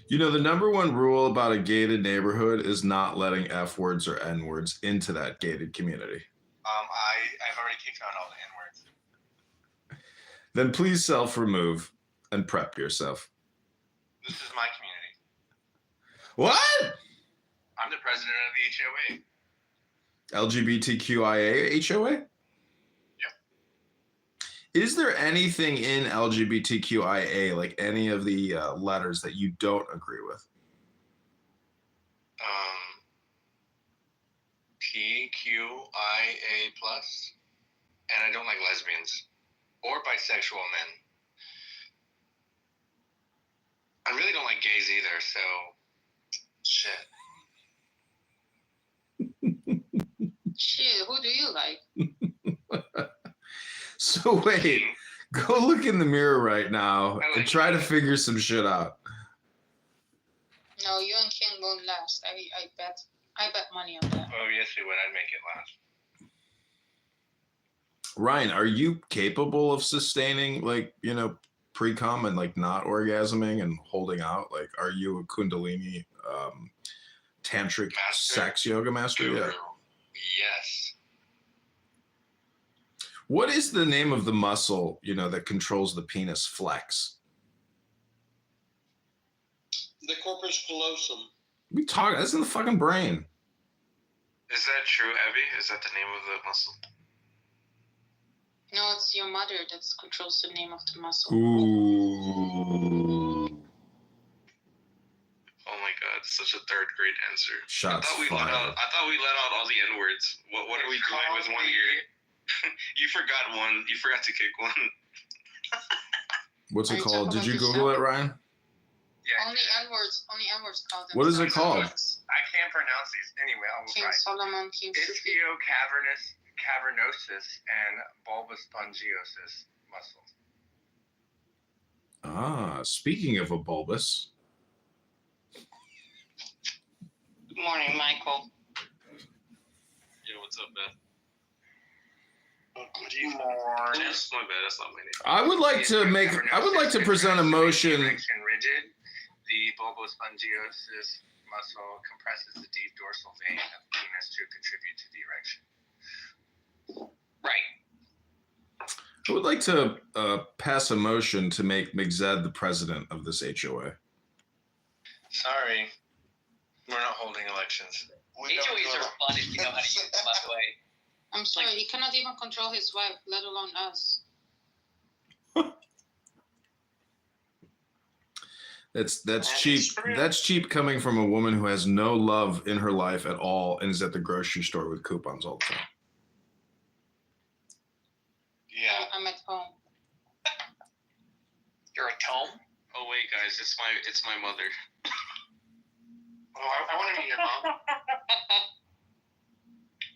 You know, the number one rule about a gated neighborhood is not letting F words or N words into that gated community. I've already kicked out all the N words. Then please self-remove and prep yourself. This is my community. What? I'm the president of the HOA. LGBTQIA HOA? Yep. Is there anything in LGBTQIA, like any of the letters that you don't agree with? PQIA plus, and I don't like lesbians or bisexual men. I really don't like gays either, so shit. Shit, who do you like? So wait, go look in the mirror right now and try to figure some shit out. No, you and King won't last. I bet money on that. Oh, yes, we would. I'd make it last. Ryan, are you capable of sustaining, like, you know, pre-com and like not orgasming and holding out? Like, are you a Kundalini tantric sex yoga master? Guru. Yeah. Yes. What is the name of the muscle, you know, that controls the penis flex? The corpus callosum. We talk. That's in the fucking brain. Is that true, Abby? Is that the name of the muscle? No, it's your mother that controls the name of the muscle. Ooh. Oh my god, such a third grade answer. Shots I thought we let out all the N words. What are we doing with one ear? You forgot one. You forgot to kick one. What's it Are you called? talking Did you about Google yourself? it, Ryan? Yeah. Only N words called them. What is it called? I can't pronounce these. Anyway, I will King try. Solomon, King Sufi. Ischiocavernosus and bulbospongiosus muscles. Ah, speaking of a bulbous. Good morning, Michael. Yeah, what's up, man? Good evening. That's my bad. That's not my name. I would like to present a motion. Rigid. The bulbospongiosus muscle compresses the deep dorsal vein of the penis to contribute to the erection. Right. I would like to pass a motion to make McZed the president of this HOA. Sorry. We're not holding elections. HOAs are fun if you know how to use them, by the way. I'm sorry, he cannot even control his wife, let alone us. That's cheap. That's cheap coming from a woman who has no love in her life at all and is at the grocery store with coupons all the time. Yeah. I'm at home. You're at home? Oh wait, guys, it's my mother. Oh, I want to meet your mom.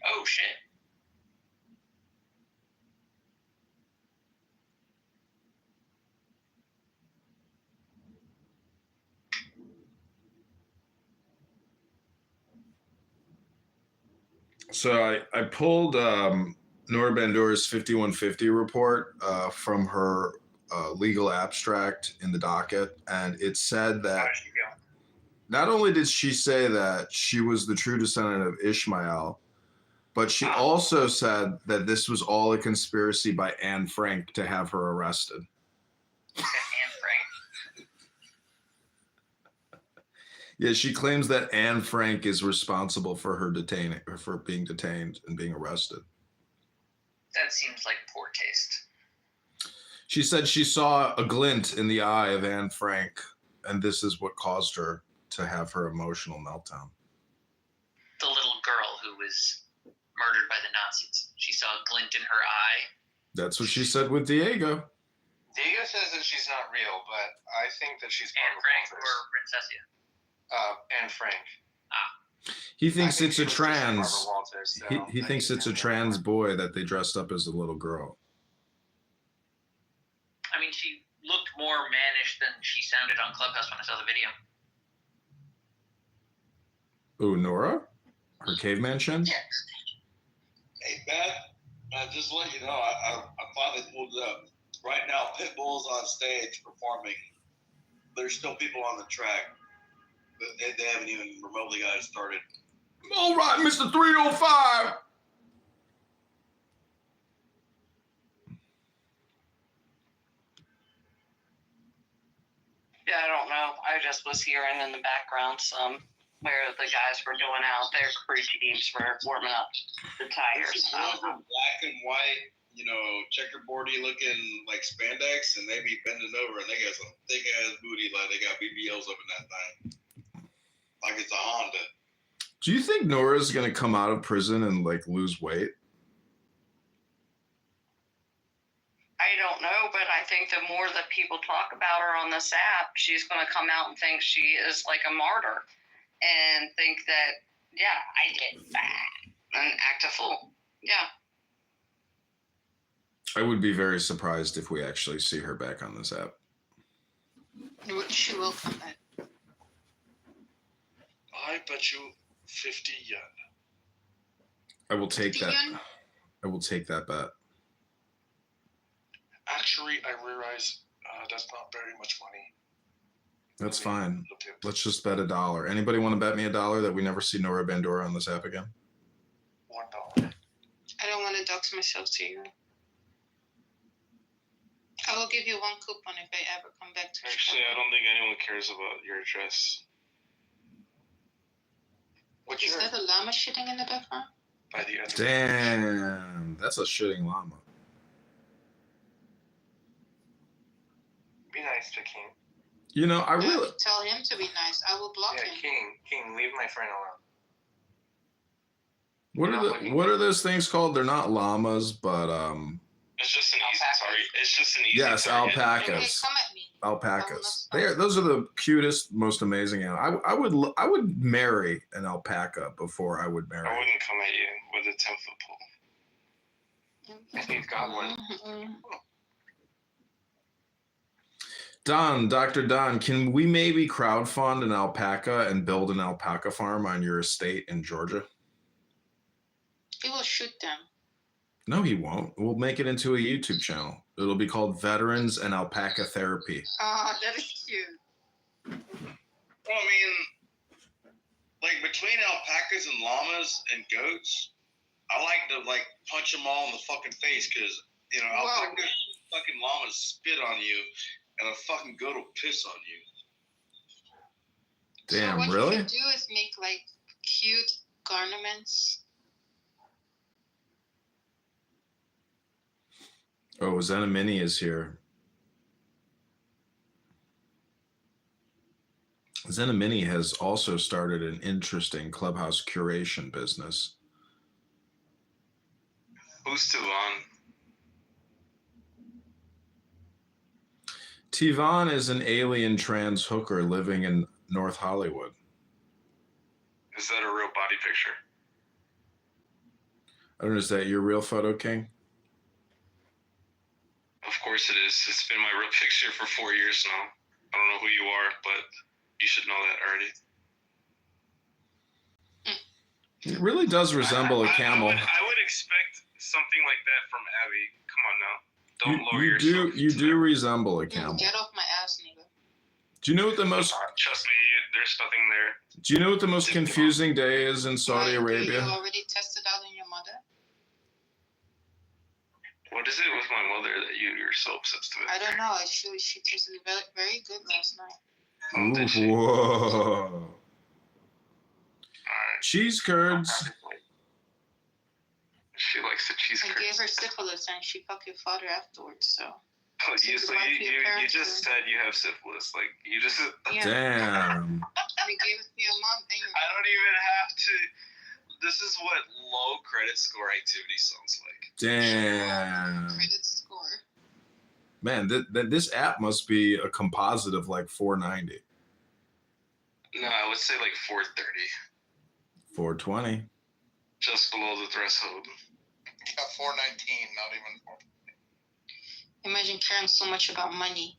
Oh, shit. So I pulled Nora Bandura's 5150 report from her legal abstract in the docket, and it said that not only did she say that she was the true descendant of Ishmael, but she also said that this was all a conspiracy by Anne Frank to have her arrested. Anne Frank. Yeah, she claims that Anne Frank is responsible for her being detained and being arrested. That seems like poor taste. She said she saw a glint in the eye of Anne Frank, and this is what caused her to have her emotional meltdown. The little girl who was murdered by the Nazis. She saw a glint in her eye. That's what she said with Diego. Diego says that she's not real, but I think that she's Anne Frank or Princessia. Anne Frank. He thinks it's a she was just trans. Barbara Walters, so He I thinks think it's a Anne trans Frank. boy that they dressed up as a little girl. I mean, she looked more mannish than she sounded on Clubhouse when I saw the video. Ooh, Nora? Her caveman chin? Yeah. Hey, Matt, just to let you know, I finally pulled it up. Right now, Pitbull's on stage performing. There's still people on the track. They haven't even remotely got it started. All right, Mr. 305. Yeah, I don't know. I just was hearing in the background some where the guys were doing out their crew teams for warming up the tires. It's black and white, checkerboardy looking like spandex, and they be bending over, and they got some thick ass booty, like they got BBLs up in that thing, like it's a Honda. Do you think Nora's gonna come out of prison and like lose weight? I don't know, but I think the more that people talk about her on this app, she's going to come out and think she is like a martyr and think that, yeah, I did that and act a fool. Yeah. I would be very surprised if we actually see her back on this app. She will come back. I bet you 50 yen. I will take that. Yen? I will take that bet. Actually, I realize that's not very much money. That's fine. Let's just bet $1. Anybody want to bet me $1 that we never see Nora Bandora on this app again? $1. I don't want to dox myself to you. I will give you one coupon if I ever come back to Actually, I don't think anyone cares about your address. What's Is your that a llama shitting in the background? by the end? Damn, that's a shitting llama. Be nice to King. You know, I really. Tell him to be nice. I will block him. King, leave my friend alone. What are those things called? They're not llamas, but It's just an easy target. It's just an easy yes, target. Okay, alpacas. come at me. Alpacas. Those are the cutest, most amazing animals. I would marry an alpaca before I would marry. I wouldn't come at you with a 10-foot pole. If he's got one. Mhm. Don, Dr. Don, can we maybe crowdfund an alpaca and build an alpaca farm on your estate in Georgia? He will shoot them. No, he won't. We'll make it into a YouTube channel. It'll be called Veterans and Alpaca Therapy. Oh, that is cute. Well, I mean, like between alpacas and llamas and goats, I like to like punch them all in the fucking face because alpacas, fucking llamas spit on you, and a fucking goat will piss on you. Damn, so what really? you can do is make like cute garments. Oh, Zenamini is here. Zenamini has also started an interesting clubhouse curation business. Who's Tavon? Tivon is an alien trans hooker living in North Hollywood. Is that a real body picture? I don't know, is that your real photo, King? Of course it is. It's been my real picture for 4 years now. I don't know who you are, but you should know that already. It really does resemble a camel. I would expect something like that from Abby. Come on now. Don't lower yourself. You do resemble a No, camel. get off my ass, nigga. Do you know what the most Trust me, there's nothing there. Do you know what the most confusing day is in Saudi Why, Arabia? You already tested out on your mother? What is it with my mother that you're so obsessed with? I don't know. She tasted very, very good last night. Oh, did she? Whoa. Alright. Cheese curds. She likes the cheese I curds. gave her syphilis and she fucked your father afterwards, so. Oh, So you just too. said you have syphilis. Like, you just... Yeah. Damn. We gave it to your mom and your I don't even have to... This is what low credit score activity sounds like. Damn. credit score. Man, this app must be a composite of like 490. No, I would say like 430. 420. Just below the threshold. Yeah, 419, not even 4. Imagine caring so much about money.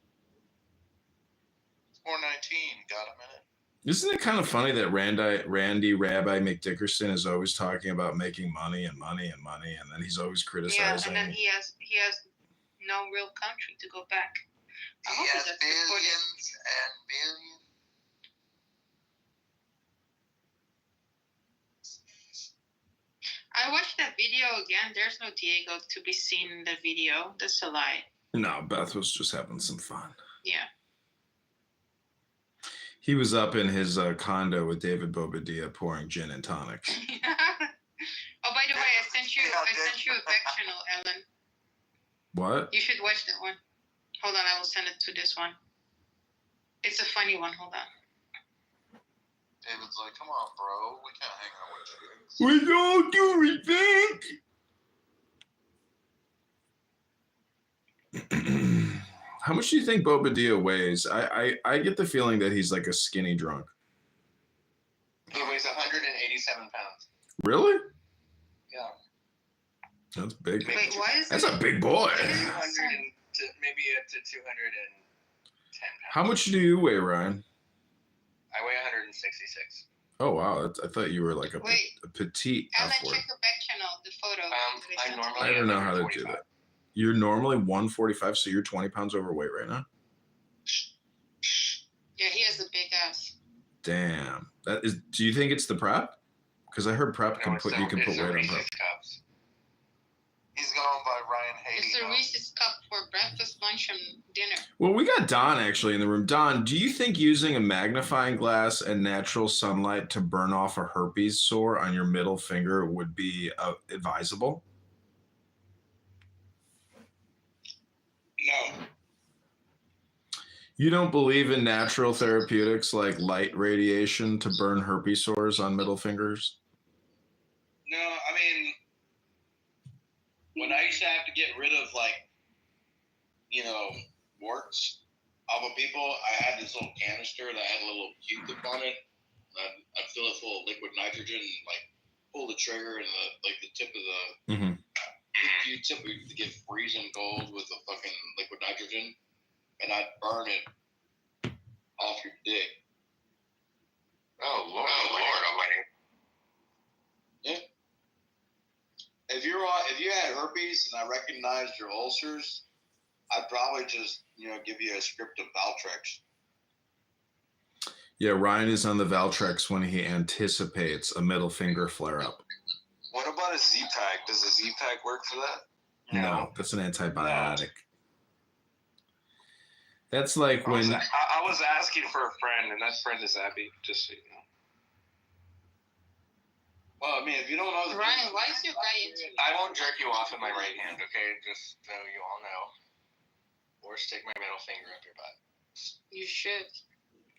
419, got a minute. Isn't it kind of funny that Randy Rabbi McDickerson is always talking about making money and money and money, and then he's always Yeah, criticizing. and then he has no real country to go back. I hope he does support it. and billions. that video again. There's no Diego to be seen in the video. That's a lie. No, Beth was just having some fun. Yeah. He was up in his condo with David Bobadilla pouring gin and tonics. Oh, by the way, I sent you a back channel, Ellen. What? You should watch that one. Hold on, I will send it to this one. It's a funny one. Hold on. David's like, come on, bro. We can't hang out with you. We don't do revenge. How much do you think Bobadilla weighs? I get the feeling that he's like a skinny drunk. He weighs 187 pounds. Really? Yeah. That's big. Wait, why is That's it? a big boy. 200 to maybe up to 210 pounds. How much do you weigh, Ryan? I weigh 166. Oh wow, I thought you were like a, Wait. a petite. Ellen, upward. check your back channel, the photo. that I I sent normally- you. I don't know how to do 145. that. You're normally 145, so you're 20 pounds overweight right now. Yeah, he has a big ass. Damn. That is. Do you think it's the prep? Because I heard prep can No, put it's you can the put weight on Reese's prep. Cups. He's going by Ryan It's Haiti. a Reese's cup for breakfast, lunch, and dinner. Well, we got Don actually in the room. Don, do you think using a magnifying glass and natural sunlight to burn off a herpes sore on your middle finger would be advisable? No. You don't believe in natural therapeutics like light radiation to burn herpes sores on middle fingers? No, I mean, when I used to have to get rid of, like, warts off of people, I had this little canister that had a little Q-tip on it. I'd fill it full of liquid nitrogen and, like, pull the trigger and, the tip of the Mhm. Q-tip would get freezing cold with the fucking liquid nitrogen, and I'd burn it off your dick. Oh Lord Almighty! If you had herpes and I recognized your ulcers, I'd probably just give you a script of Valtrex. Yeah, Ryan is on the Valtrex when he anticipates a middle finger flare up. What about a Z-Pack? Does a Z-Pack work for that? No, that's an antibiotic. That's like when I was asking for a friend, and that friend is Abby. Just so you know. Well, I mean, if you don't know the Ryan, why is your guy into me? I won't jerk you off with my right hand, okay? Just so you all know. Or stick my middle finger up your butt. You should.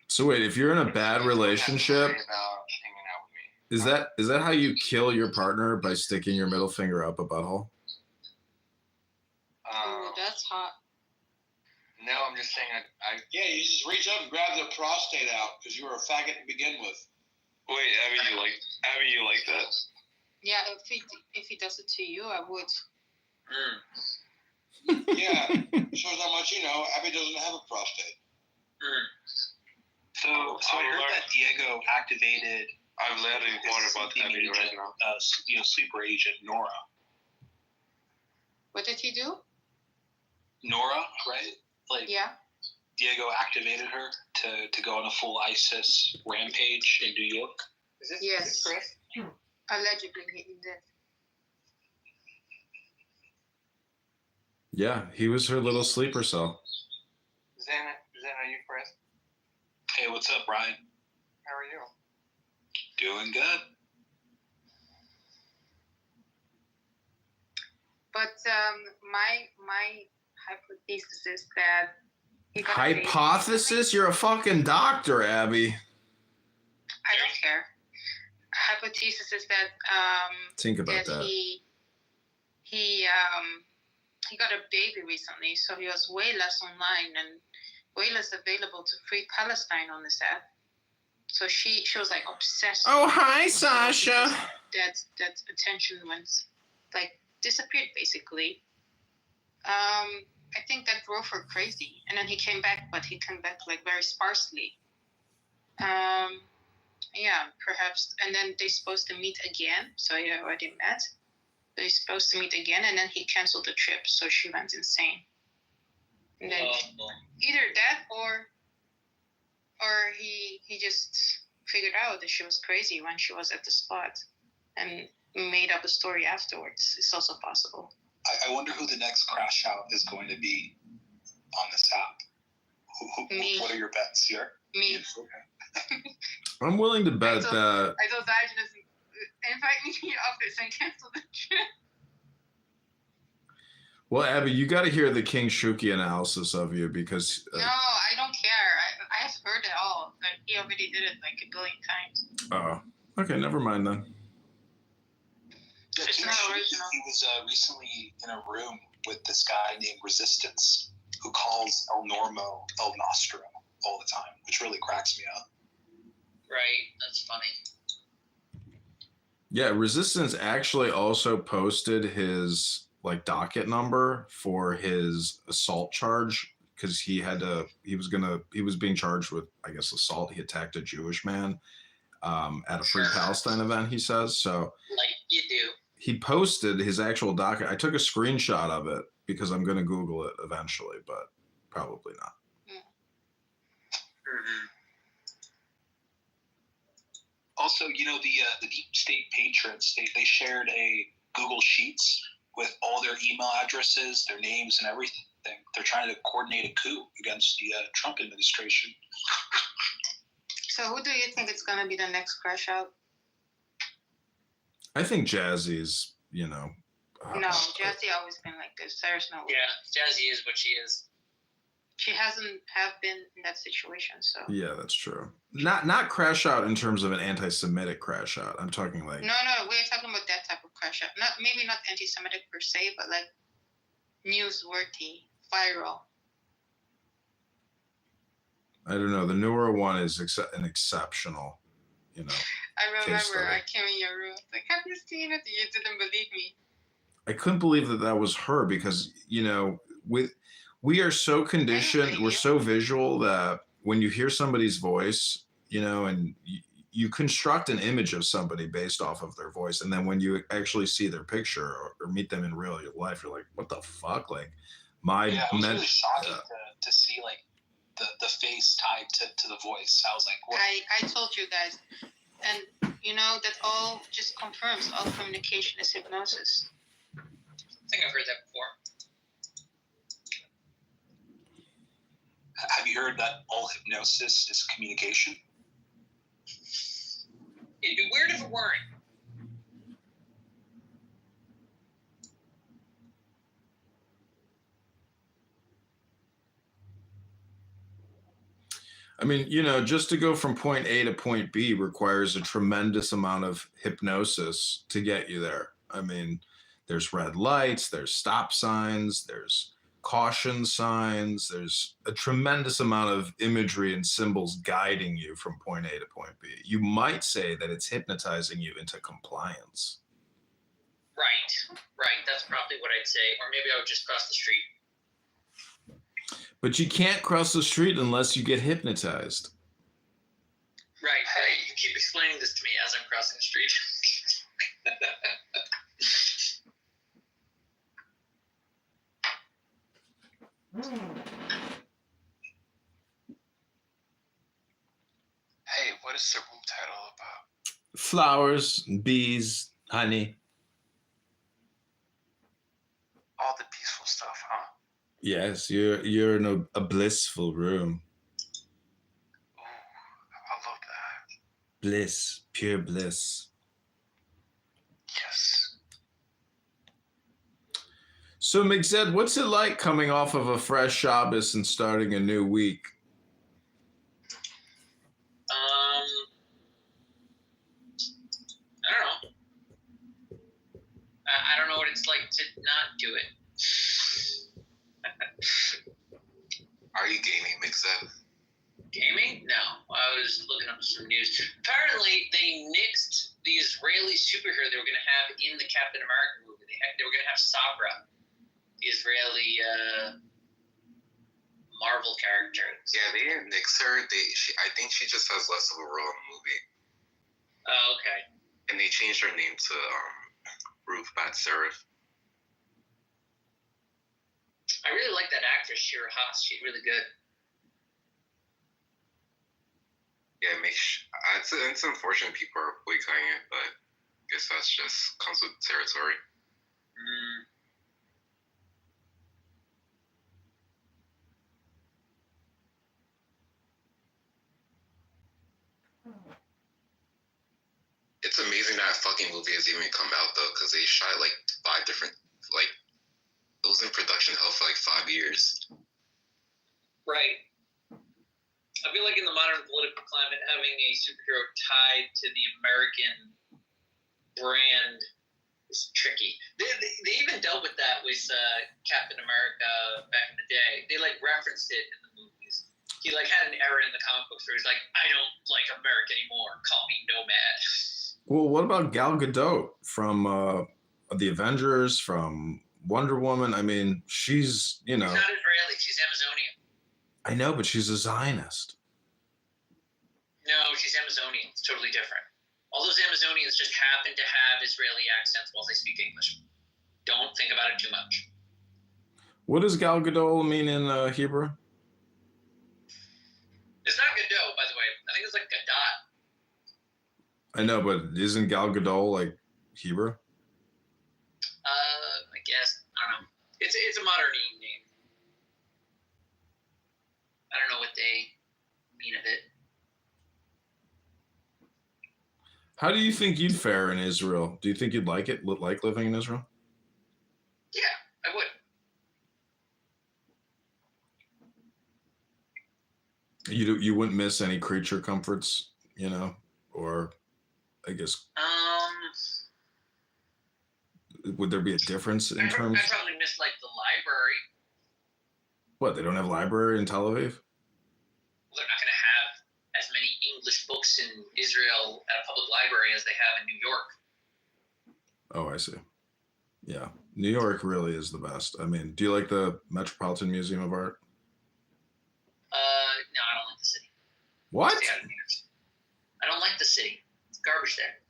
So wait, if you're in a bad You don't have to relationship, worry about hanging out with me. is that how you kill your partner, by sticking your middle finger up a butthole? Oh, that's hot. No, I'm just saying Yeah, you just reach up and grab their prostate out because you were a faggot to begin with. Wait, Abby, you like that? Yeah, if he does it to you, I would. Yeah, shows how much you know. Abby doesn't have a prostate. So I heard that Diego activated I'm learning more about Abby right now. sleeper agent Nora. What did he do? Nora, right? Like Yeah. Diego activated her to go on a full ISIS rampage in New York. Is this Yes. Chris? Allegedly, he did. Yeah, he was her little sleeper cell. Xana, you Chris? Hey, what's up, Ryan? How are you? Doing good. But my hypothesis is that he got a baby. Hypothesis? You're a fucking doctor, Abby. I don't care. Hypothesis is that Think about that. he got a baby recently, so he was way less online and way less available to Free Palestine on this app. So she was like obsessed. Oh, hi, Sasha. That attention went like disappeared basically. I think that drove her crazy, and then he came back, but he came back like very sparsely. Yeah, perhaps, and then they're supposed to meet again. So they already met. They're supposed to meet again, and then he canceled the trip, so she went insane. And then either that or he just figured out that she was crazy when she was at the spot, and made up a story afterwards. It's also possible. I wonder who the next crash out is going to be on this app. Me. What are your bets here? Me. Okay. I'm willing to bet that. I told Diogenes, invite me to your office and cancel the trip. Well, Abby, you got to hear the King Shuki analysis of you because. No, I don't care. I've heard it all. But he already did it like a billion times. Oh, okay. Never mind then. Yeah, It's King not Shuki, original. he was recently in a room with this guy named Resistance, who calls El Normo El Nostro all the time, which really cracks me up. Right, that's funny. Yeah, Resistance actually also posted his like docket number for his assault charge because he was being charged with, I guess, assault. He attacked a Jewish man at a Free Palestine event, he says. So Like you do. he posted his actual docket. I took a screenshot of it because I'm going to Google it eventually, but probably not. Mm-hmm. Also, the deep state patrons, they shared a Google Sheets with all their email addresses, their names, and everything. They're trying to coordinate a coup against the Trump administration. So who do you think is going to be the next crash out? I think Jazzy's, No, Jazzy always been like this. There's no way. Yeah, Jazzy is what she is. She hasn't have been in that situation, so. Yeah, that's true. Not crash out in terms of an anti-Semitic crash out. I'm talking like. No, we're talking about that type of crash out. Maybe not anti-Semitic per se, but like newsworthy, viral. I don't know. The newer one is an exceptional, I case remember study. I came in your room. Like, have you seen it? You didn't believe me. I couldn't believe that was her because we are so conditioned, we're so visual that when you hear somebody's voice, and you construct an image of somebody based off of their voice, and then when you actually see their picture or meet them in real life, you're like, what the fuck? Like it was really shocking to see like the face tied to the voice. I was like, what? I told you guys, and that all just confirms all communication is hypnosis. I think I've heard that before. Have you heard that all hypnosis is communication? It'd be weird if it weren't. I mean, just to go from point A to point B requires a tremendous amount of hypnosis to get you there. I mean, there's red lights, there's stop signs, there's caution signs, there's a tremendous amount of imagery and symbols guiding you from point A to point B. You might say that it's hypnotizing you into compliance. Right. That's probably what I'd say. Or maybe I would just cross the street. But you can't cross the street unless you get hypnotized. Right. You keep explaining this to me as I'm crossing the street. Hey, what is the room title about? Flowers, bees, honey. All the peaceful stuff, huh? Yes, you're in a blissful room. Ooh, I love that. Bliss, pure bliss. Yes. So, Mixed, what's it like coming off of a fresh Shabbos and starting a new week? I don't know. I don't know what it's like to not do it. Are you gaming, Mixed? Gaming? No. I was looking up some news. Apparently, they nixed the Israeli superhero they were going to have in the Captain America movie. They were going to have Sabra, the Israeli Marvel character. Yeah, they didn't nix her. I think she just has less of a role in the movie. Oh, okay. And they changed her name to Ruth Bat Seraph. I really like that actress, Shira Haas. She's really good. Yeah, it's unfortunate people are boycotting it, but guess that's just comes with the territory. It's amazing that fucking movie has even come out though, because they shot like 5 different, like, it was in production hell for like 5 years. Right. I feel like in the modern political climate, having a superhero tied to the American brand is tricky. They even dealt with that with Captain America back in the day. They like referenced it in the movies. He like had an era in the comic books where he's like, I don't like America anymore. Call me Nomad. Well, what about Gal Gadot from the Avengers, from Wonder Woman? I mean, she's, you know. She's not Israeli. She's Amazonian. I know, but she's a Zionist. No, she's Amazonian. It's totally different. All those Amazonians just happen to have Israeli accents while they speak English. Don't think about it too much. What does Gal Gadot mean in Hebrew? It's not Godot, by the way. I think it's like Gadot. I know, but isn't Gal Gadot like Hebrew? I guess. I don't know. It's a modern name. I don't know what they mean of it. How do you think you'd fare in Israel? Do you think you'd like it? Like living in Israel? Yeah, I would. You wouldn't miss any creature comforts, you know, or I guess. Would there be a difference in terms? I probably miss like the library. What, they don't have library in Tel Aviv? Well, they're not going to have as many English books in Israel at a public library as they have in New York. Oh, I see. Yeah, New York really is the best. I mean, do you like the Metropolitan Museum of Art? No, I don't like the city. What? I don't like the city. It's garbage there.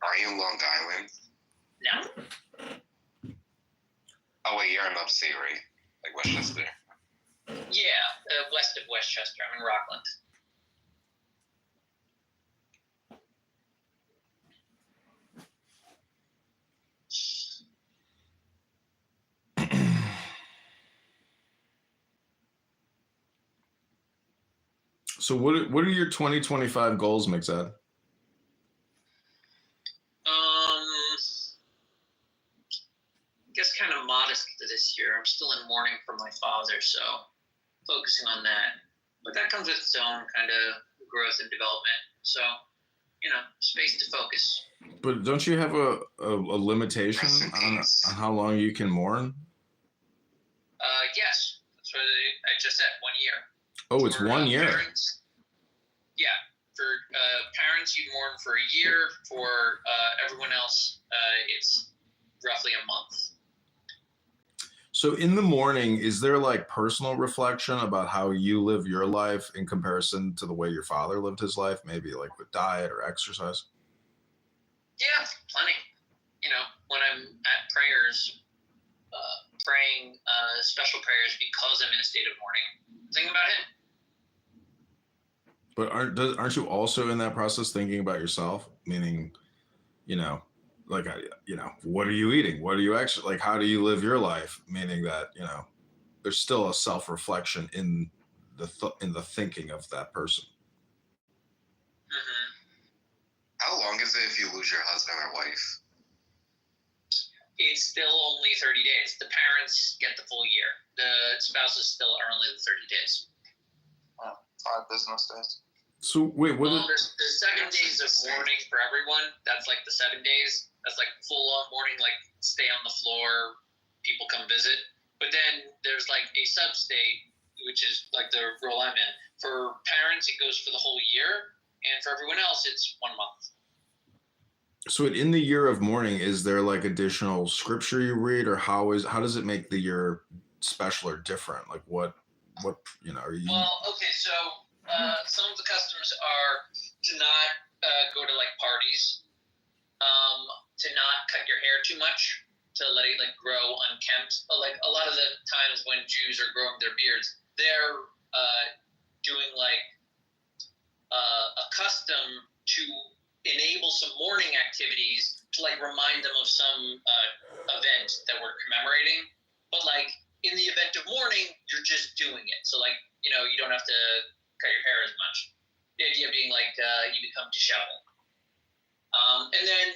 Are you in Long Island? No. Oh wait, you're in upstate, right? Like Westchester. Yeah, west of Westchester. I'm in Rockland. So what are your 2025 goals, Mixed-Ed? I guess kind of modest this year. I'm still in mourning for my father, so focusing on that. But that comes with its own kind of growth and development. So, you know, space to focus. But don't you have a limitation on how long you can mourn? Yes, that's what I just said. 1 year. Oh, it's For, 1 year. Parents, yeah, for parents, you mourn for a year. For everyone else, it's roughly a month. So in the morning, is there like personal reflection about how you live your life in comparison to the way your father lived his life? Maybe like with diet or exercise? Yeah, plenty. You know, when I'm at prayers, praying special prayers because I'm in a state of mourning, thinking about him. But aren't you also in that process thinking about yourself? Meaning, you know, like, you know, what are you eating? What are you actually like? How do you live your life? Meaning that, you know, there's still a self-reflection in the thinking of that person. Mm-hmm. How long is it if you lose your husband or wife? It's still only 30 days. The parents get the full year. The spouses still are only the 30 days. 5 business days. So wait, what? Well, there's 7 days of mourning for everyone. That's like the 7 days. That's like full on mourning, like stay on the floor, people come visit. But then there's like a sub-state, which is like the role I'm in. For parents, it goes for the whole year. And for everyone else, it's 1 month. So in the year of mourning, is there like additional scripture you read, or how does it make the year special or different? Like what you know? Are you? Well, okay, so some of the customs are to not go to like parties, to not cut your hair too much, to let it like grow unkempt. Like a lot of the times when Jews are growing their beards, they're doing like a custom to enable some mourning activities to like remind them of some event that we're commemorating. But like in the event of mourning, you're just doing it. So like, you know, you don't have to cut your hair as much. The idea being like you become disheveled. And then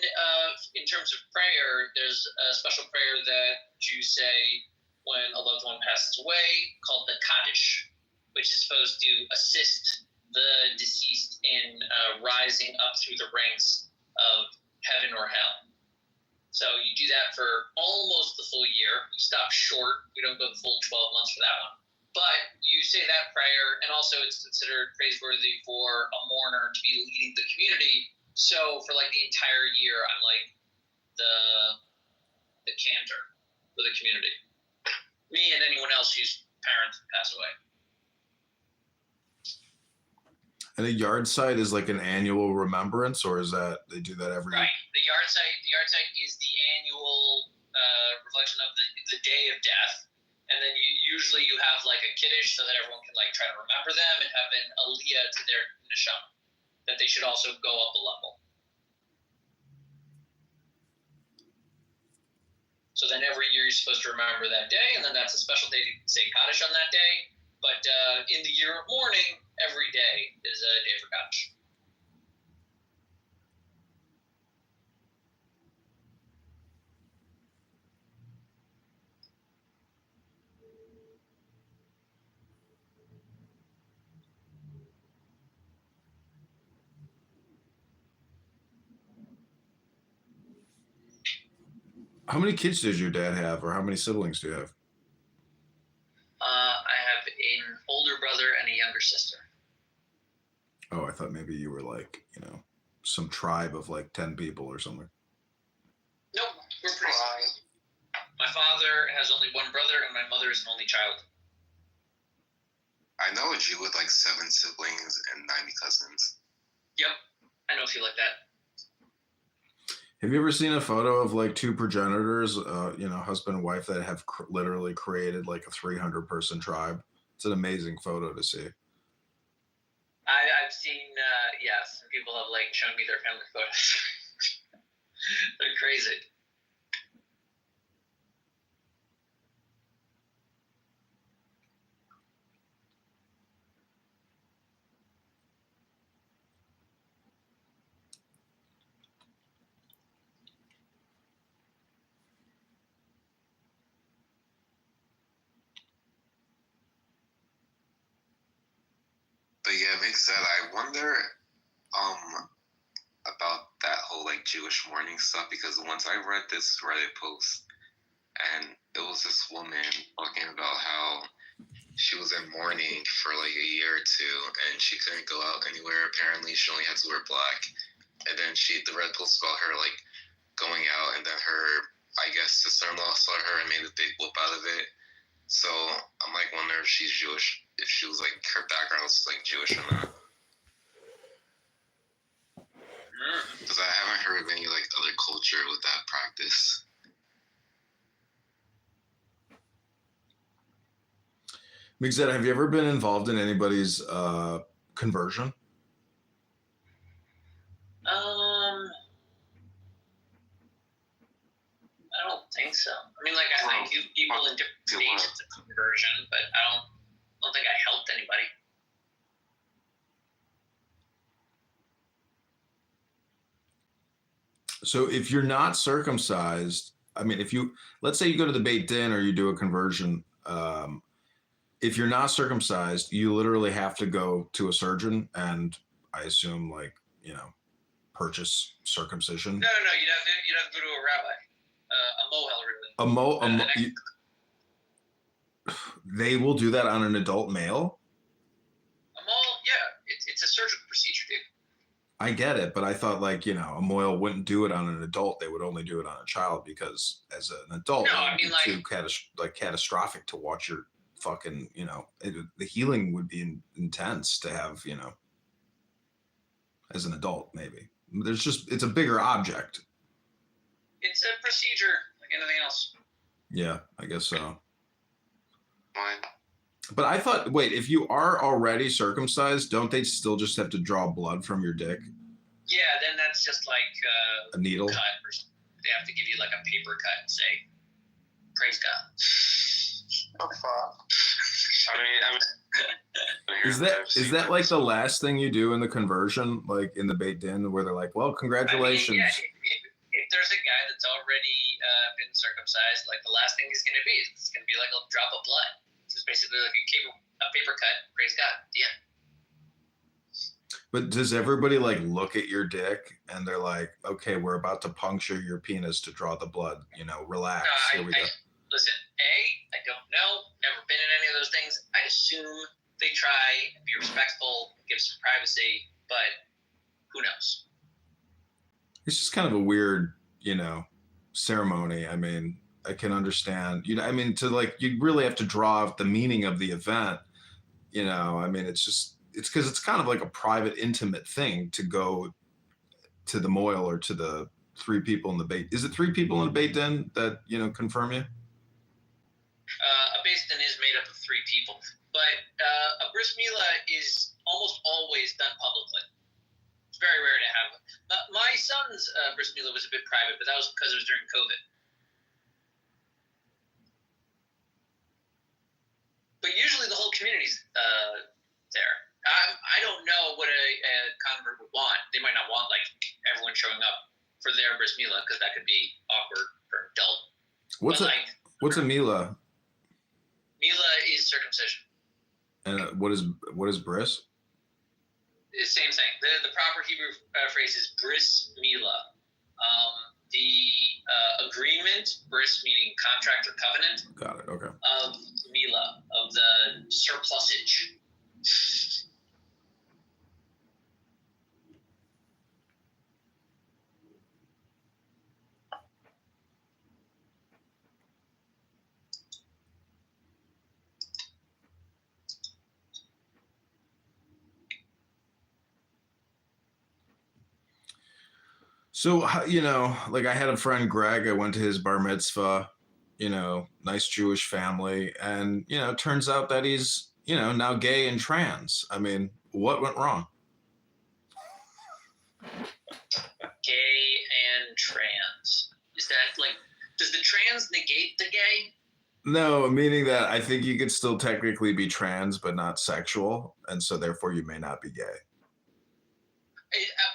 in terms of prayer, there's a special prayer that Jews say when a loved one passes away called the Kaddish, which is supposed to assist the deceased in rising up through the ranks of heaven or hell. So you do that for almost the full year. We stop short. We don't go the full 12 months for that one. But you say that prayer, and also it's considered praiseworthy for a mourner to be leading the community. So for like the entire year, I'm like the cantor for the community. Me and anyone else whose parents pass away. And a yard site is like an annual remembrance, or is that they do that every? Right. The yard site is the annual reflection of the day of death, and then usually you have like a kiddush so that everyone can like try to remember them and have an aliyah to their neshama, that they should also go up a level. So then every year you're supposed to remember that day, and then that's a special day to say Kaddish on that day. But in the year of mourning, every day is a day for Kaddish. How many kids does your dad have, or how many siblings do you have? I have an older brother and a younger sister. Oh, I thought maybe you were like, you know, some tribe of like 10 people or something. Nope, we're pretty small. My father has only one brother, and my mother is an only child. I know a Jew with like 7 siblings and 90 cousins. Yep, I know a few like that. Have you ever seen a photo of like 2 progenitors, you know, husband and wife that have literally created like a 300-person tribe? It's an amazing photo to see. I've seen, yeah, some people have like shown me their family photos. They're crazy. But yeah, it makes sense. I wonder about that whole like Jewish mourning stuff, because once I read this Reddit post, and it was this woman talking about how she was in mourning for like a year or 2, and she couldn't go out anywhere. Apparently, she only had to wear black. And then the Reddit post about her like going out, and then her, I guess, sister-in-law saw her and made a big whoop out of it. So I'm like, wonder if she's Jewish, if she was like, her background was like Jewish or not. Because I haven't heard of any like other culture with that practice. Mixed, have you ever been involved in anybody's conversion? I don't think so. I mean, like, I knew people in different stages of conversion, but I don't think I helped anybody. So if you're not circumcised, I mean, if you, let's say you go to the Beit Din or you do a conversion, if you're not circumcised, you literally have to go to a surgeon and I assume like, you know, purchase circumcision. No, you'd have to go to a rabbi, a mohel, really. They will do that on an adult male? A mohel, yeah, it's a surgical procedure, dude. I get it, but I thought like, you know, a mohel wouldn't do it on an adult. They would only do it on a child because as an adult, no, it would be too catastrophic to watch your fucking, you know, the healing would be intense to have, you know, as an adult, maybe. It's a bigger object. It's a procedure like anything else. Yeah, I guess so. Mine. But I thought, wait, if you are already circumcised, don't they still just have to draw blood from your dick? Yeah, then that's just like A needle? cut or something. They have to give you like a paper cut and say, "Praise God." The fuck? Is that like the last thing you do in the conversion, like in the Beit Din, where they're like, "Well, congratulations." I mean, yeah, if there's a guy that's already been circumcised, like the last thing he's going to be is going to be like a drop of blood. It's basically like a paper cut. Praise God. Yeah. But does everybody like look at your dick and they're like, "Okay, we're about to puncture your penis to draw the blood. You know, relax. Here we go." Listen, I don't know. Never been in any of those things. I assume they try and be respectful, give some privacy, but who knows? It's just kind of a weird, you know, ceremony. I mean, I can understand, you know, I mean, to like, you really have to draw out the meaning of the event, you know, I mean, it's because it's kind of like a private, intimate thing to go to the moil or to the three people in the bait. Is it three people in the Beit Din that, you know, confirm you? A Beis Din is made up of three people, but a bris milah is almost always done publicly. It's very rare to have. My son's bris milah was a bit private, but that was because it was during COVID. But usually the whole community's there. I don't know what a convert would want. They might not want like everyone showing up for their bris milah because that could be awkward for an adult. What's a milah? Milah is circumcision. And what is bris? It's the same thing. The proper Hebrew phrase is bris milah. The agreement, bris meaning contract or covenant. Got it. Okay. Of milah, of the surplusage. So, you know, like I had a friend, Greg, I went to his bar mitzvah, you know, nice Jewish family. And, you know, it turns out that he's, you know, now gay and trans. I mean, what went wrong? Gay and trans. Is that like, does the trans negate the gay? No, meaning that I think you could still technically be trans, but not sexual. And so therefore you may not be gay.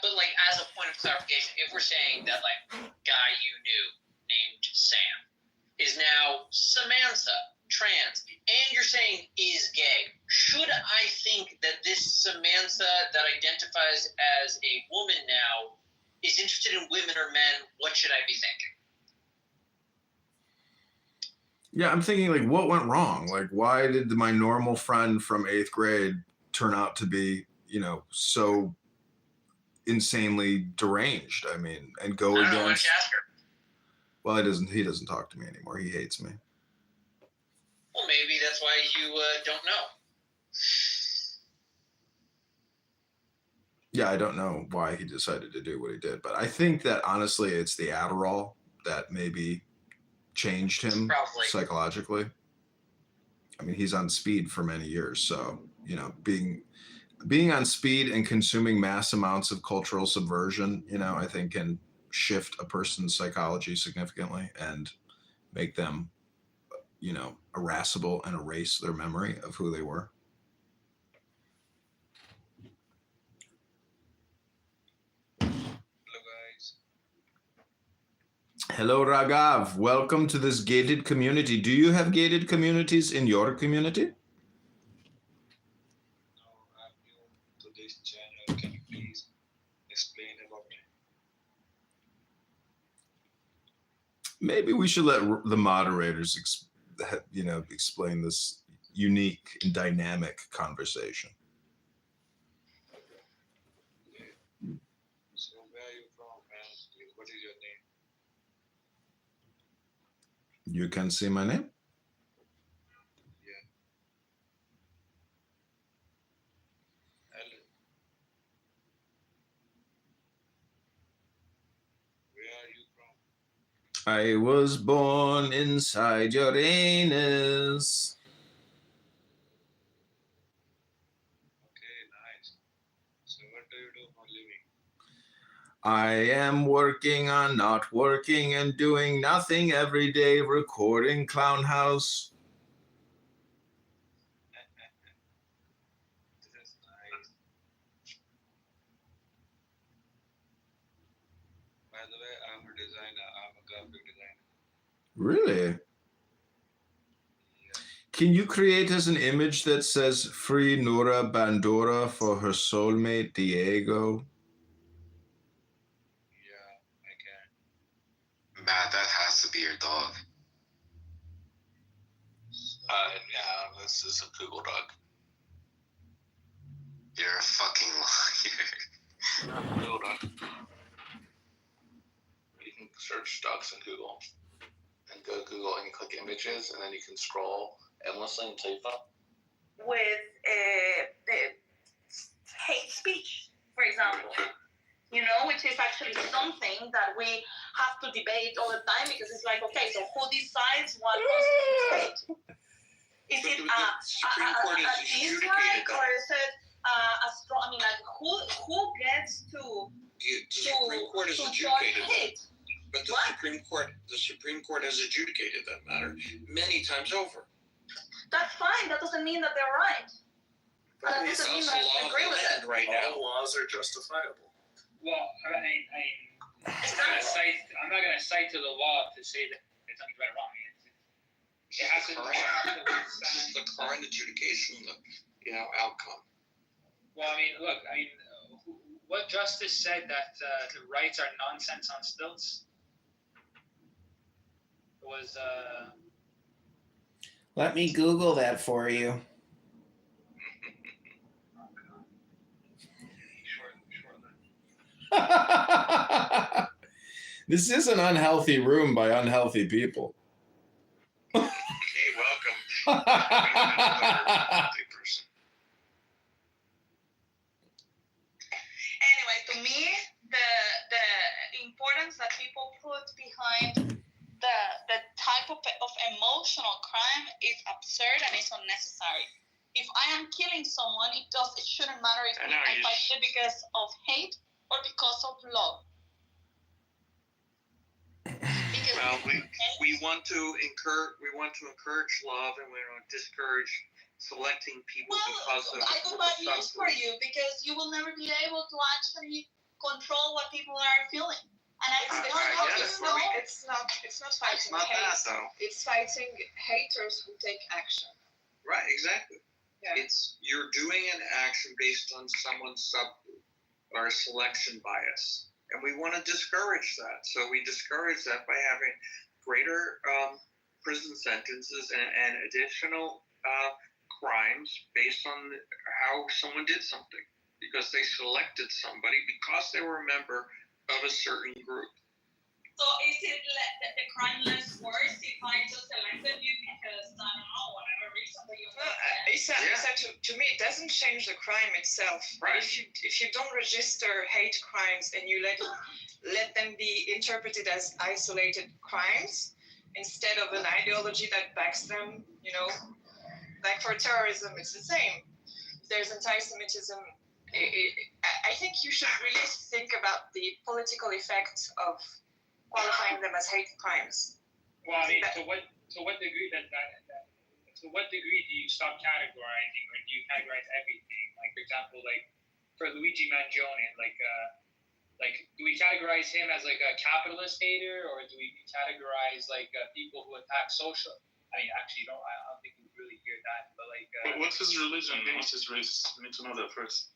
But like, as a point of clarification, if we're saying that like guy you knew named Sam is now Samantha trans, and you're saying is gay, should I think that this Samantha that identifies as a woman now is interested in women or men? What should I be thinking? Yeah, I'm thinking like, what went wrong? Like, why did my normal friend from 8th grade turn out to be, you know, so insanely deranged? I mean, and go against. Why don't you ask her? Well, he doesn't talk to me anymore. He hates me. Well, maybe that's why you don't know. Yeah, I don't know why he decided to do what he did, but I think that honestly, it's the Adderall that maybe changed him Probably. Psychologically. I mean, he's on speed for many years, so you know, being on speed and consuming mass amounts of cultural subversion, you know, I think can shift a person's psychology significantly and make them, you know, irascible and erase their memory of who they were. Hello, Ragav. Welcome to this gated community. Do you have gated communities in your community? No, I'm new to this channel. Can you please explain about it? Maybe we should let the moderators, you know, explain this unique and dynamic conversation. So where are you from, man? What is your name? You can see my name? Yeah. Hello. Where are you from? I was born inside your anus. I am working on not working and doing nothing every day, recording Clown House. That's nice. By the way, I'm a designer. I'm a graphic designer. Really? Can you create as an image that says "Free Nora Bandora for her soulmate Diego"? Yeah, I can. Matt, that has to be your dog. Yeah, this is a Google dog. You're a fucking liar. Google dog. You can search dogs in Google, and go to Google and click images, and then you can scroll endlessly until you find. With the hate speech, for example, which is actually something that we have to debate all the time because it's like, okay, so who decides what constitutes hate? Is it The Supreme Court is a dislike adjudicated or is it a strong? I mean, like who gets to The Supreme Court has to judge adjudicated that. hate? But the What? Supreme Court has adjudicated that matter many times over. That's fine. That doesn't mean that they're right. That It's doesn't mean also that I law of agree the with it. land right now. laws are justifiable. Well, I mean, I'm not gonna cite to the law to say that it's anything right or wrong. It has to This is the current adjudication, outcome. Well, I mean, look, what justice said that the rights are nonsense on stilts? It was Let me Google that for you. This is an unhealthy room by unhealthy people. Hey, welcome. Anyway, to me, the importance that people put behind the type of emotional crime is absurd and it's unnecessary. If I am killing someone, it shouldn't matter if I did it because of hate or because of love. Because Well, we want to encourage love, and we want to discourage selecting people because of I got bad news for you because you will never be able to actually control what people are feeling. And It's not fighting not hate. that though. It's fighting haters who take action. Right, exactly. Yeah. It's you're doing an action based on someone's subgroup or selection bias, and we want to discourage that. So we discourage that by having greater prison sentences and additional crimes based on how someone did something, because they selected somebody because they were a member of a certain group. So is it the crime less worse if I just elected you because, I don't know, whatever reason that you Issa, to me, it doesn't change the crime itself. Right. If you don't register hate crimes and you let them be interpreted as isolated crimes instead of an ideology that backs them, like for terrorism, it's the same. If there's anti-Semitism, I think you should really think about the political effect of qualifying them as hate crimes. well, I mean, to what degree to what degree do you stop categorizing, or do you categorize everything? Like, for example, like for Luigi Mangione, like do we categorize him as like a capitalist hater, or do we categorize like people who attack social? I mean, actually, I don't think we really hear that, but like. What's his religion? What's his race? We need to know that first.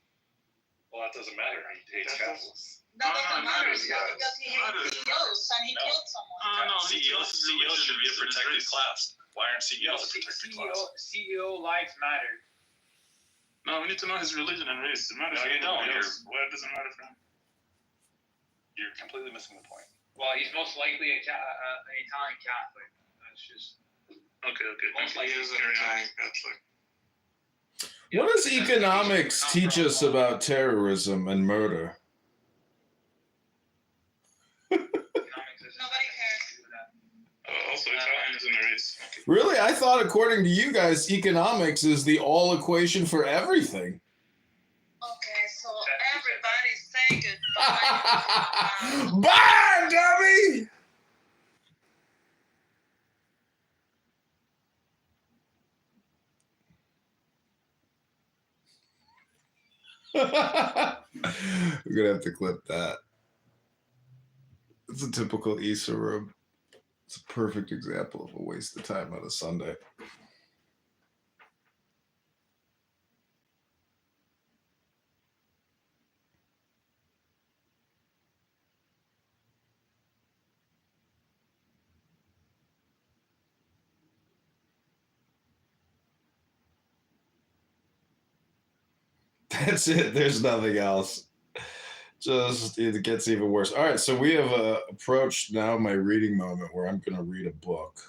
Well, that doesn't matter. He hates capitalists. That doesn't matter matters, yes. because he hates CEOs and he killed someone. No, CEOs should be a protected class. Why aren't CEOs a protected class? CEO lives matter. No, we need to know his religion and race. It matters. No, you don't. Why does it matter for him? You're completely missing the point. Well, he's most likely an Italian Catholic. That's just. Okay. Most likely. He is an Italian Catholic. What does economics teach us about terrorism and murder? Nobody cares. Also, Italians in the race. Okay. Really? I thought, according to you guys, economics is the all equation for everything. Okay, so everybody say goodbye. Bye, dummy! We're gonna have to clip that. It's a typical Issa room. It's a perfect example of a waste of time on a Sunday. That's it. There's nothing else. Just it gets even worse. All right, so we have approached now my reading moment where I'm going to read a book.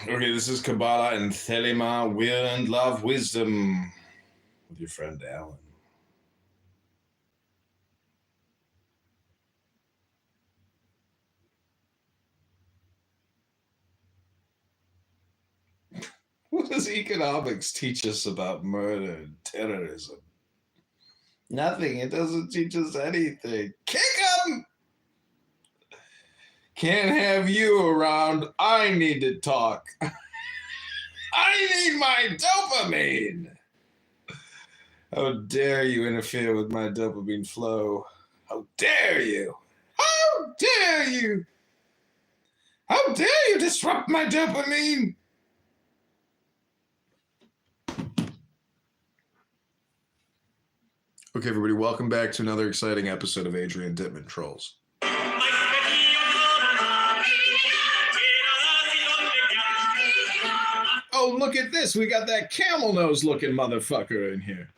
Okay, this is Kabbalah and Thelema, Will and Love, Wisdom with your friend Alan. What does economics teach us about murder and terrorism? Nothing. It doesn't teach us anything. Kick him! Can't have you around. I need to talk. I need my dopamine. How dare you interfere with my dopamine flow? How dare you? How dare you? How dare you disrupt my dopamine? Okay, everybody, welcome back to another exciting episode of Adrian Dittman Trolls. Oh, look at this. We got that camel nose looking motherfucker in here.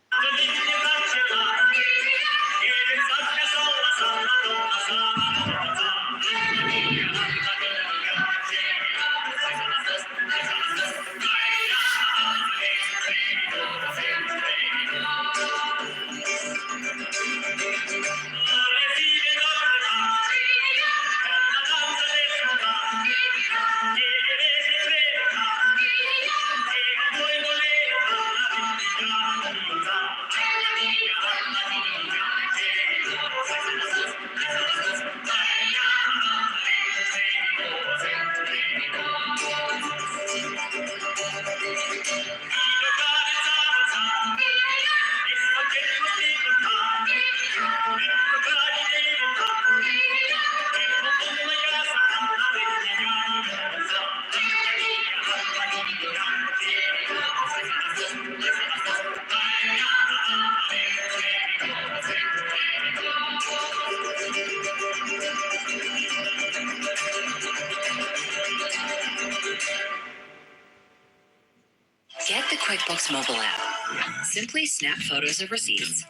Get the QuickBooks mobile app. Simply snap photos of receipts,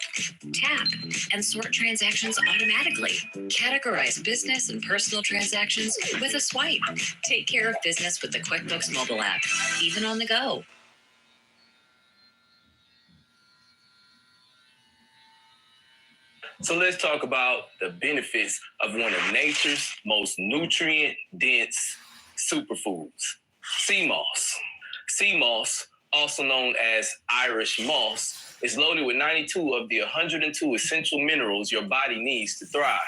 tap, and sort transactions automatically. Categorize business and personal transactions with a swipe. Take care of business with the QuickBooks mobile app, even on the go. So let's talk about the benefits of one of nature's most nutrient-dense superfoods, sea moss. Sea moss, also known as Irish moss, is loaded with 92 of the 102 essential minerals your body needs to thrive.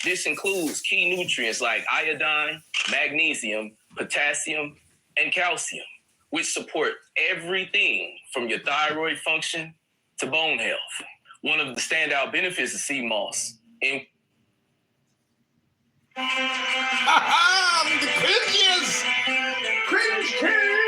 This includes key nutrients like iodine, magnesium, potassium, and calcium, which support everything from your thyroid function to bone health. One of the standout benefits of sea moss the cringes! Cringe king!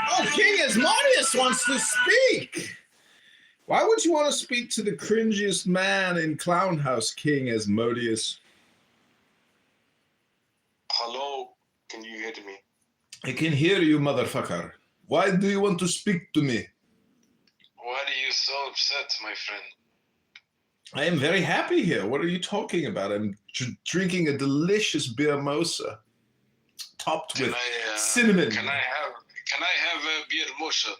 Oh, King Asmodeus wants to speak. Why would you want to speak to the cringiest man in Clown House, King Asmodeus? Hello, can you hear me? I can hear you, motherfucker. Why do you want to speak to me? Why are you so upset, my friend? I am very happy here. What are you talking about? I'm drinking a delicious beer mosa, topped with cinnamon. Can I have a beer mosa?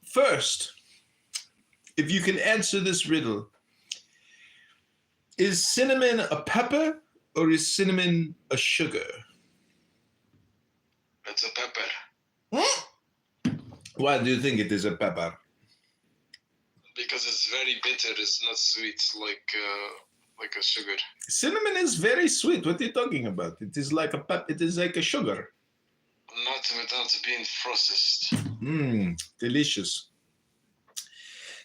First, if you can answer this riddle, is cinnamon a pepper or is cinnamon a sugar? It's a pepper. Why do you think it is a pepper? Because it's very bitter. It's not sweet like a sugar. Cinnamon is very sweet. What are you talking about? It is like it is like a sugar. Not without being processed. Delicious.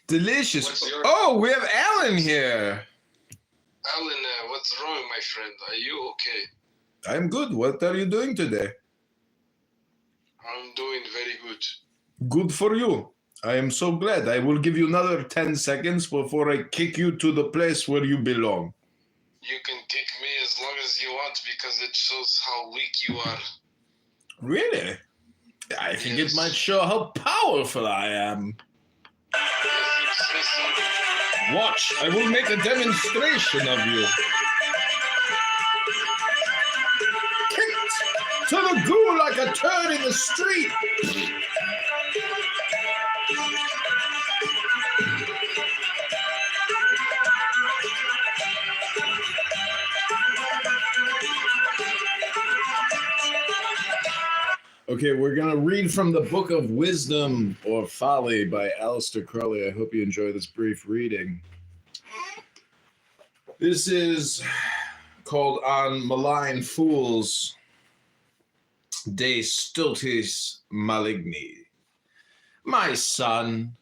Delicious. Oh, we have Alan here. Alan, what's wrong, my friend? Are you okay? I'm good. What are you doing today? I'm doing very good. Good for you. I am so glad. I will give you another 10 seconds before I kick you to the place where you belong. You can kick me as long as you want because it shows how weak you are. Really? I think it might show how powerful I am. Watch, I will make a demonstration of you. Kicked to the goo like a turd in the street. Okay, we're going to read from the Book of Wisdom or Folly by Aleister Crowley. I hope you enjoy this brief reading. This is called On Malign Fools, De Stultis Maligni. My son,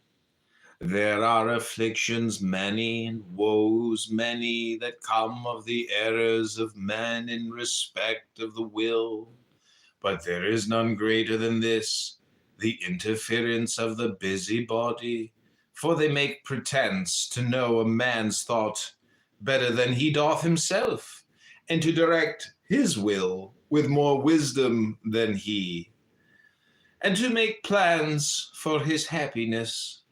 there are afflictions many and woes many that come of the errors of men in respect of the will. But there is none greater than this, the interference of the busybody, for they make pretense to know a man's thought better than he doth himself, and to direct his will with more wisdom than he, and to make plans for his happiness.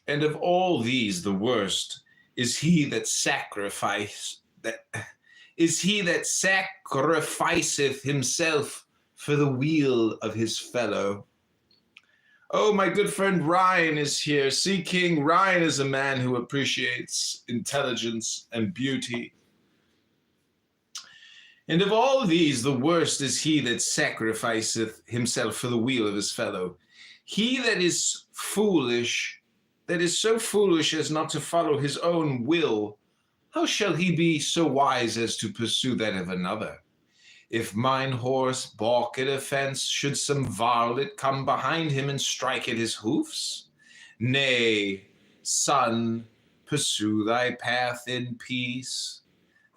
And of all these the worst is he that sacrificeth himself for the weal of his fellow. Oh, my good friend Ryan is here. See, King, Ryan is a man who appreciates intelligence and beauty. And of all these, the worst is he that sacrificeth himself for the weal of his fellow. He that is foolish, that is so foolish as not to follow his own will, How shall he be so wise as to pursue that of another? If mine horse balk at a fence, should some varlet come behind him and strike at his hoofs? Nay, son, pursue thy path in peace,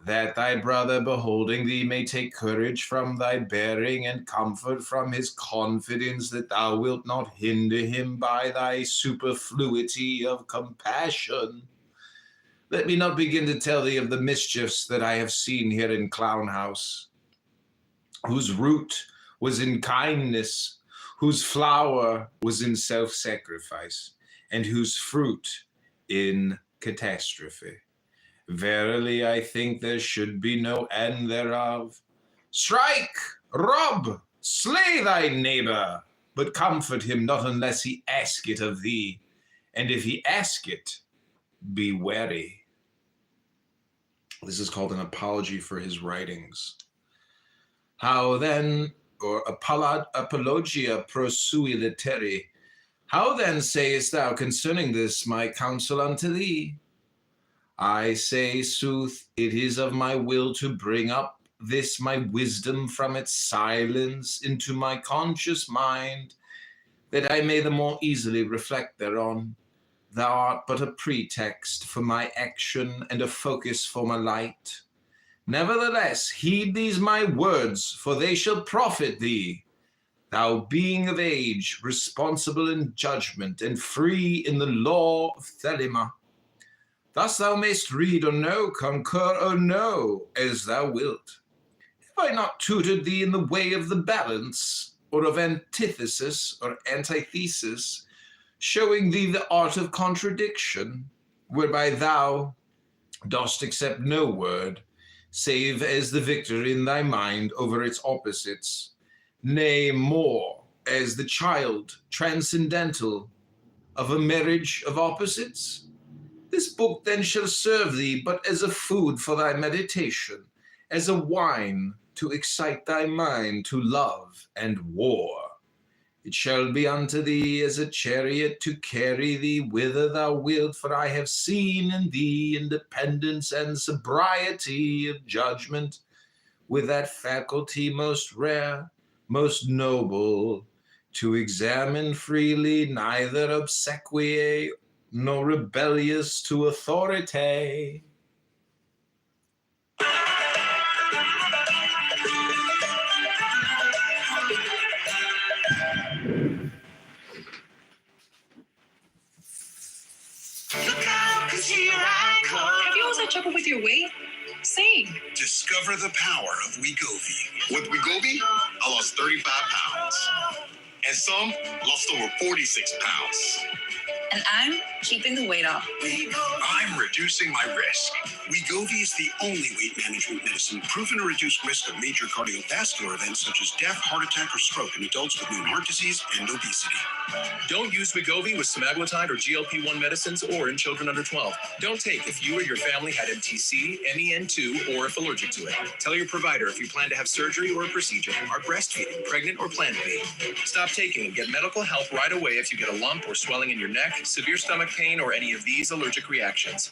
that thy brother beholding thee may take courage from thy bearing and comfort from his confidence that thou wilt not hinder him by thy superfluity of compassion. Let me not begin to tell thee of the mischiefs that I have seen here in Clown House, whose root was in kindness, whose flower was in self-sacrifice, and whose fruit in catastrophe. Verily, I think there should be no end thereof. Strike, rob, slay thy neighbor, but comfort him not unless he ask it of thee. And if he ask it, be wary. This is called an apology for his writings. How then, or apologia pro sui literi, how then sayest thou concerning this my counsel unto thee? I say, sooth, it is of my will to bring up this my wisdom from its silence into my conscious mind, that I may the more easily reflect thereon. Thou art but a pretext for my action and a focus for my light. Nevertheless, heed these my words, for they shall profit thee. Thou being of age, responsible in judgment, and free in the law of Thelema. Thus thou mayst read or know, concur or no, as thou wilt. Have I not tutored thee in the way of the balance, or of antithesis or antithesis, showing thee the art of contradiction, whereby thou dost accept no word, save as the victor in thy mind over its opposites, nay, more, as the child transcendental of a marriage of opposites? This book then shall serve thee but as a food for thy meditation, as a wine to excite thy mind to love and war. It shall be unto thee as a chariot to carry thee whither thou wilt, for I have seen in thee independence and sobriety of judgment, with that faculty most rare, most noble, to examine freely, neither obsequiae nor rebellious to authority. Have you always had trouble with your weight? Same. Discover the power of Wegovy. With Wegovy, I lost 35 pounds. And some lost over 46 pounds. And I'm keeping the weight off. I'm reducing my risk. Wegovy is the only weight management medicine proven to reduce risk of major cardiovascular events such as death, heart attack, or stroke in adults with known heart disease and obesity. Don't use Wegovy with semaglutide or GLP-1 medicines or in children under 12. Don't take if you or your family had MTC, MEN2, or if allergic to it. Tell your provider if you plan to have surgery or a procedure, are breastfeeding, pregnant, or plan to be. Stop taking and get medical help right away if you get a lump or swelling in your neck, severe stomach pain, or any of these allergic reactions.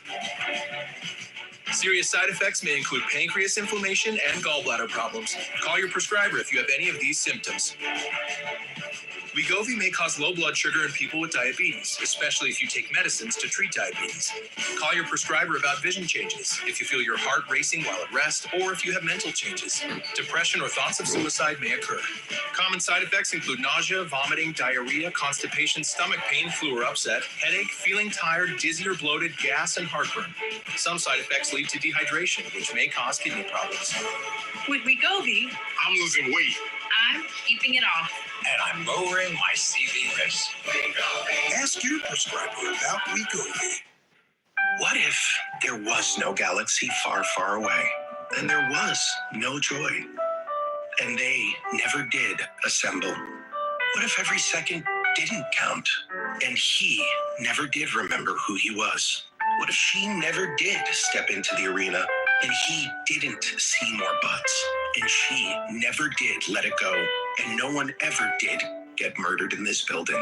Serious side effects may include pancreas inflammation and gallbladder problems. Call your prescriber if you have any of these symptoms. Wegovy may cause low blood sugar in people with diabetes, especially if you take medicines to treat diabetes. Call your prescriber about vision changes, if you feel your heart racing while at rest, or if you have mental changes. Depression or thoughts of suicide may occur. Common side effects include nausea, vomiting, diarrhea, constipation, stomach pain, flu or upset, headache, feeling tired, dizzy or bloated, gas, and heartburn. Some side effects lead to dehydration, which may cause kidney problems. With Wegovy, I'm losing weight. I'm keeping it off. And I'm lowering my CV risk. Ask your prescriber about Wegovy. What if there was no galaxy far, far away? And there was no joy? And they never did assemble? What if every second didn't count? And he never did remember who he was? What if she never did step into the arena and he didn't see more butts? And she never did let it go, and no one ever did get murdered in this building?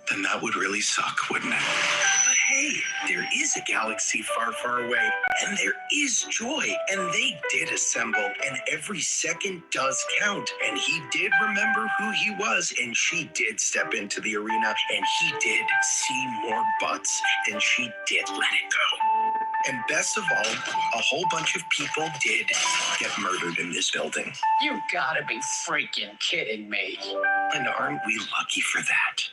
Then that would really suck, wouldn't it? But hey, there is a galaxy far, far away, and there is joy, and they did assemble, and every second does count, and he did remember who he was, and she did step into the arena, and he did see more butts than she did let it go. And best of all, a whole bunch of people did get murdered in this building. You gotta be freaking kidding me. And aren't we lucky for that?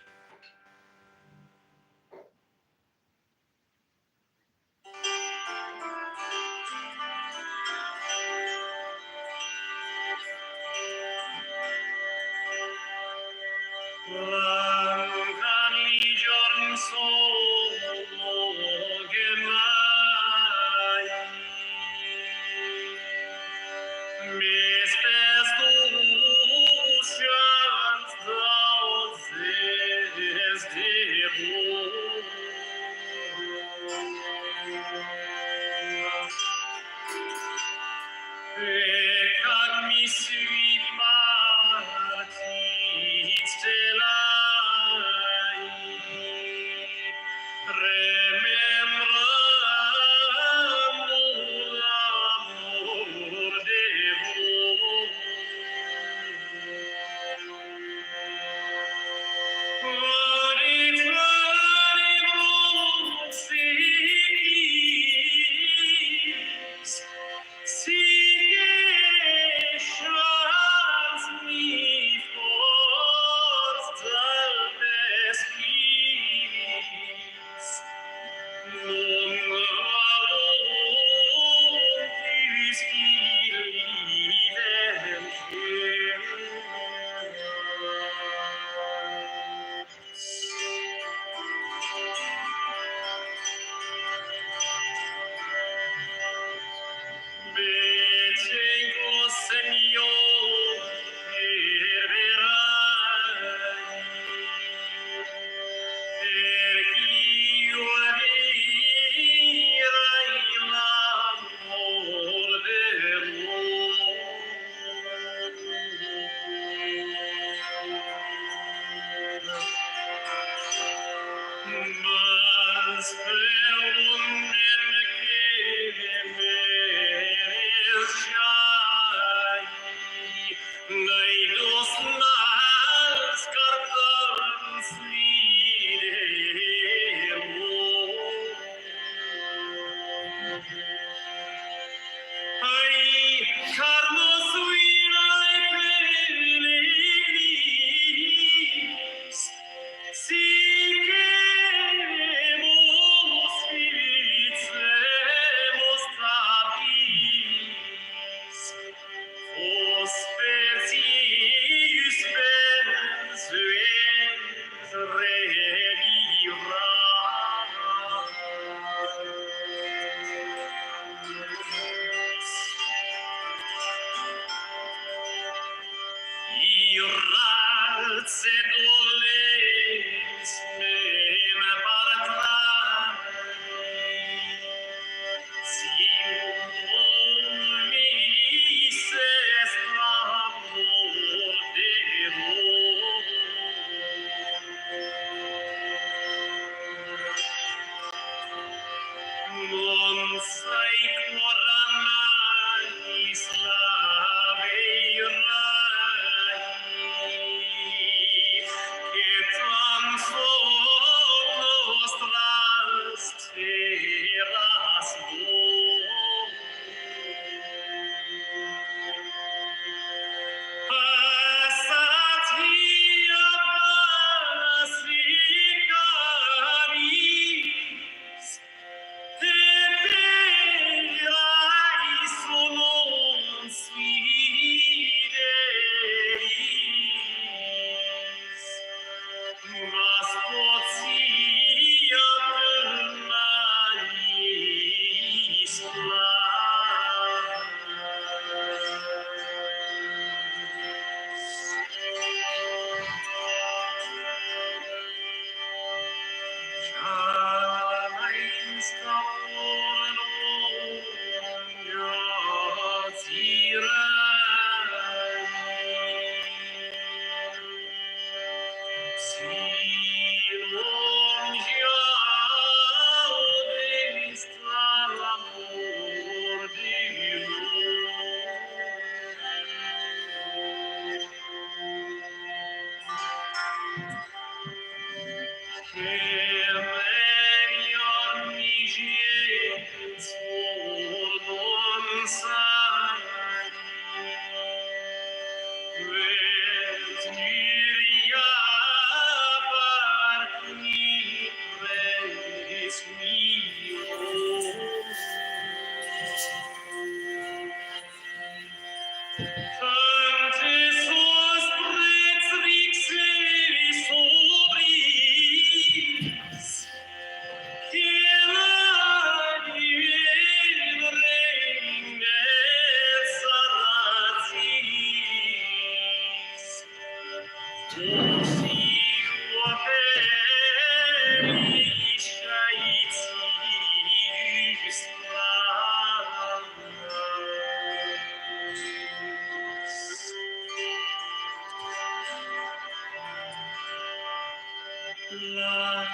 La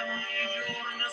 ogni giorno